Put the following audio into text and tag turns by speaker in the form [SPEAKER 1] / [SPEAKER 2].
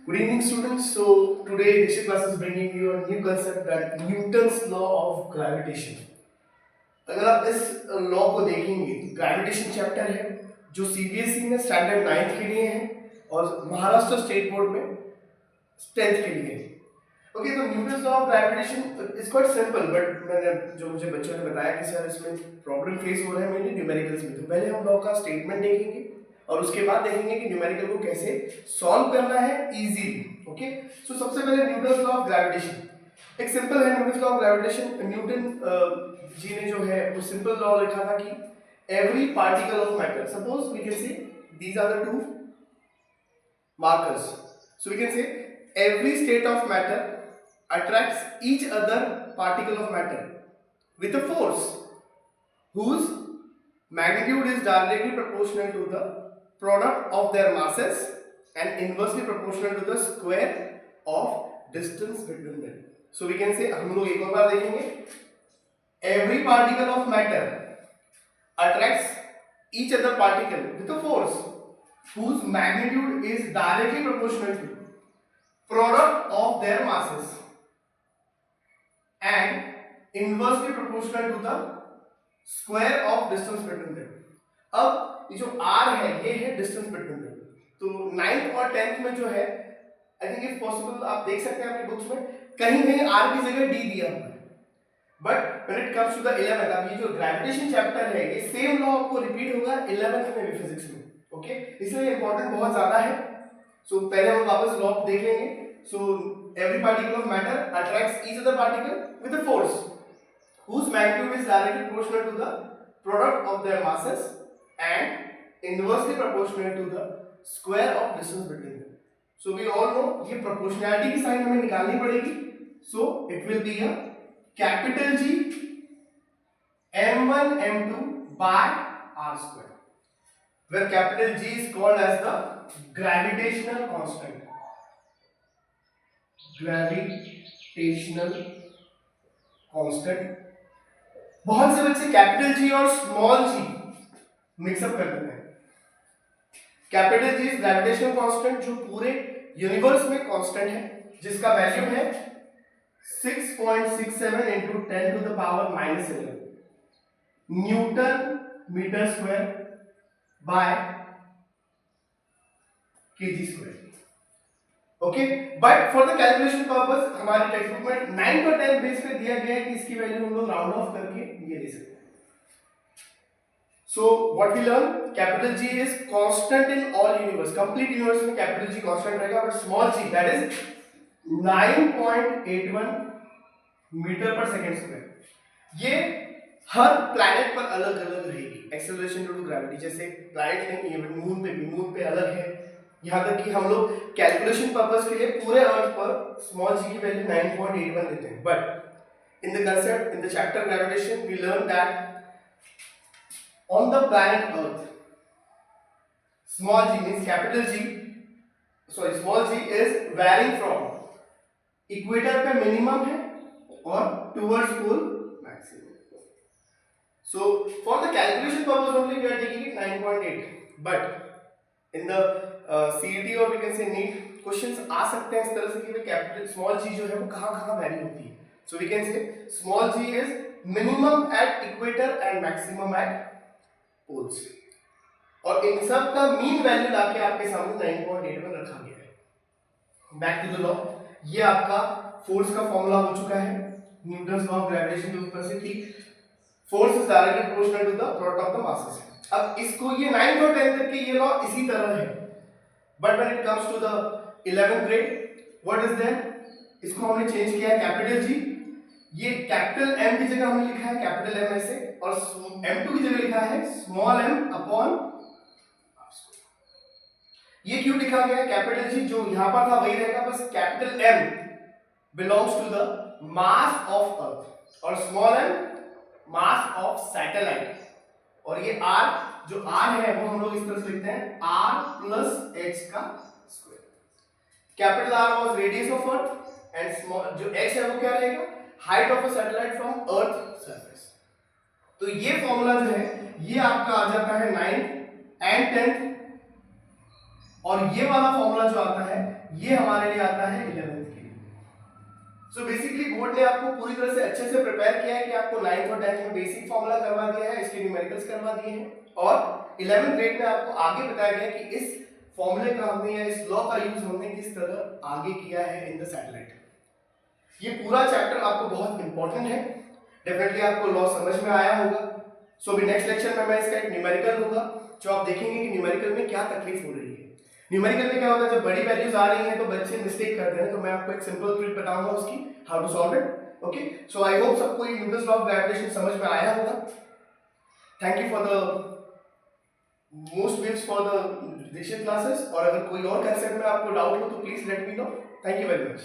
[SPEAKER 1] Good evening, students. So today Diksha class is bringing you a new concept that Newton's law of gravitation. अगर आप इस law को देखेंगे तो gravitation chapter है जो सीबीएसई में स्टैंडर्ड 9th के लिए है और महाराष्ट्र स्टेट बोर्ड में 10th के लिए है. ओके, तो Newton's law of gravitation is quite simple, but मैंने जो मुझे बच्चों ने बताया कि सर इसमें प्रॉब्लम फेस हो रहा है मेनली न्यूमेरिकल्स में. तो पहले हम लॉ का स्टेटमेंट देखेंगे और उसके बाद देखेंगे कि न्यूमेरिकल को कैसे सॉल्व करना है इजीली. ओके, सो सबसे पहले न्यूटन्स लॉ ऑफ ग्रेविटेशन एक सिंपल है. Newton's law of gravitation, Newton ji ने जो है वो सिंपल लॉ लिखा था कि every particle of matter, suppose we can say these are the two markers, so we can say every state of matter attracts each other particle of matter with a force whose magnitude is directly proportional to the product of their masses and inversely proportional to the square of distance between them. So we can say, हम लोग एक और बार देखेंगे, every particle of matter attracts each other particle with a force whose magnitude is directly proportional to product of their masses and inversely proportional to the square of distance between them. अब ये जो r है ये है distance between them. तो 9th और 10th में जो है आई थिंक इफ पॉसिबल आप देख सकते हैं आपकी बुक्स में कहीं कहीं r की जगह d दिया हुआ है, but when it comes to the 11th, अब ये जो ग्रेविटेशन चैप्टर है ये सेम लॉ आपको रिपीट होगा 11th में भी फिजिक्स में. ओके, इसलिए इंपॉर्टेंट बहुत ज्यादा है. सो पहले हम वापस लॉ देख लेंगे. So every particle of matter attracts each other particle with a force whose magnitude is directly proportional to the product of their masses and inversely proportional to the square of distance between them. So we all know ये proportionality की sign हमें निकालनी पड़ेगी. So it will be a capital G m1 m2 by r square, where capital G is called as the gravitational constant. Gravitational constant. बहुत से बच्चे capital G और small g mix up कर देते हैं. Capital G is gravitational constant जो पूरे universe में कांस्टेंट है, जिसका वैल्यू है 6.67 into 10 to the power minus 11 newton metre square by kg square. Okay, but for the calculation purpose हमारे टेक्स्ट बुक में 9 और 10 बेस पे दिया गया है कि इसकी वैल्यू हम लोग राउंड ऑफ करके ये ले सकते हैं. So what we learn, capital G is constant in all universe. Complete universe में कैपिटल G कांस्टेंट रहेगा, but small g that is 9.81 metre per second square ये हर प्लैनेट पर अलग अलग रहेगी. एक्सेलरेशन ड्यू टू ग्रेविटी, जैसे प्लैनेट नहीं है मून पे भी, मून पे अलग है. यहाँ तक कि हम लोग कैलकुलेशन पर्पस के लिए पूरे अर्थ पर स्मॉल g की वैल्यू 9.81 लेते हैं. But in the concept in the chapter gravitation we learn that on the planet Earth small g means capital G, sorry small g is varying from equator पे minimum है और towards pole maximum. So for the calculation purpose only we are taking it 9.8, but in the CET or we can say NEET questions आ सकते हैं इस तरह से कि भाई कैपिटल स्मॉल g जो है वो कहाँ वैरी होती है. So we can say small g is minimum at equator and maximum at poles. और इन सब का मीन वैल्यू लाके आपके सामने 9.81 रखा गया है. बैक टू द लॉ, ये आपका फोर्स का फॉर्मूला हो चुका है न्यूटन्स लॉ ऑफ ग्रेविटेशन के ऊपर से कि force is directly proportional to the product of the masses. अब इसको ये 9th और 10th तक के ये लॉ इसी तरह है, but when it comes to the 11th grade what is there, इसको हमने चेंज किया है कैपिटल G. ये कैपिटल M की जगह हमने लिखा है कैपिटल M ऐसे, और M2 की जगह लिखा है small m upon r square. ये क्यों लिखा गया है कैपिटल G, जो यहां पर था वही रहेगा, बस capital M belongs to the mass of earth और small m mass of satellite. और ये r जो r है वो हम लोग इस तरह से लिखते हैं r प्लस h का square. Capital R was radius of earth and small जो h है वो क्या रहेगा, height of a satellite from earth surface. तो ये फॉर्मूला जो है ये आपका आ जाता है 9th एंड 10th, और ये वाला फॉर्मूला जो आता है ये ये हमारे लिए आता है 11th के लिए। सो बेसिकली बोर्ड ने आपको पूरी तरह से अच्छे से प्रिपेयर किया है कि आपको 9th और 10th में बेसिक फॉर्मूला करवा दिया है, इसके न्यूमेरिकल्स करवा दिए हैं, और 11th ग्रेड में आपको आगे बताया गया कि इस फॉर्मूले का हमने या इस लॉ का यूज हमने किस तरह आगे किया है इन द सैटेलाइट। ये पूरा चैप्टर आपको बहुत इंपॉर्टेंट है, डेफिनेटली आपको लॉ समझ में आया होगा। सो अभी नेक्स्ट लेक्चर में मैं इसका एक न्यूमेरिकल दूंगा, जो आप देखेंगे कि न्यूमेरिकल में क्या तकलीफ हो रही है। न्यूमेरिकल में क्या होता है, जब बड़ी वैल्यूज आ रही हैं तो बच्चे मिस्टेक करते हैं, तो मैं आपको एक सिंपल ट्रिक बताऊंगा उसकी, how to solve it. Okay, so I hope सबको ये न्यूटन्स लॉ ऑफ ग्रेविटेशन समझ में आया होगा। Thank you for the most views for the classes, और अगर कोई और कंसेप्ट में आपको डाउट हो तो please let me know. Thank you very much.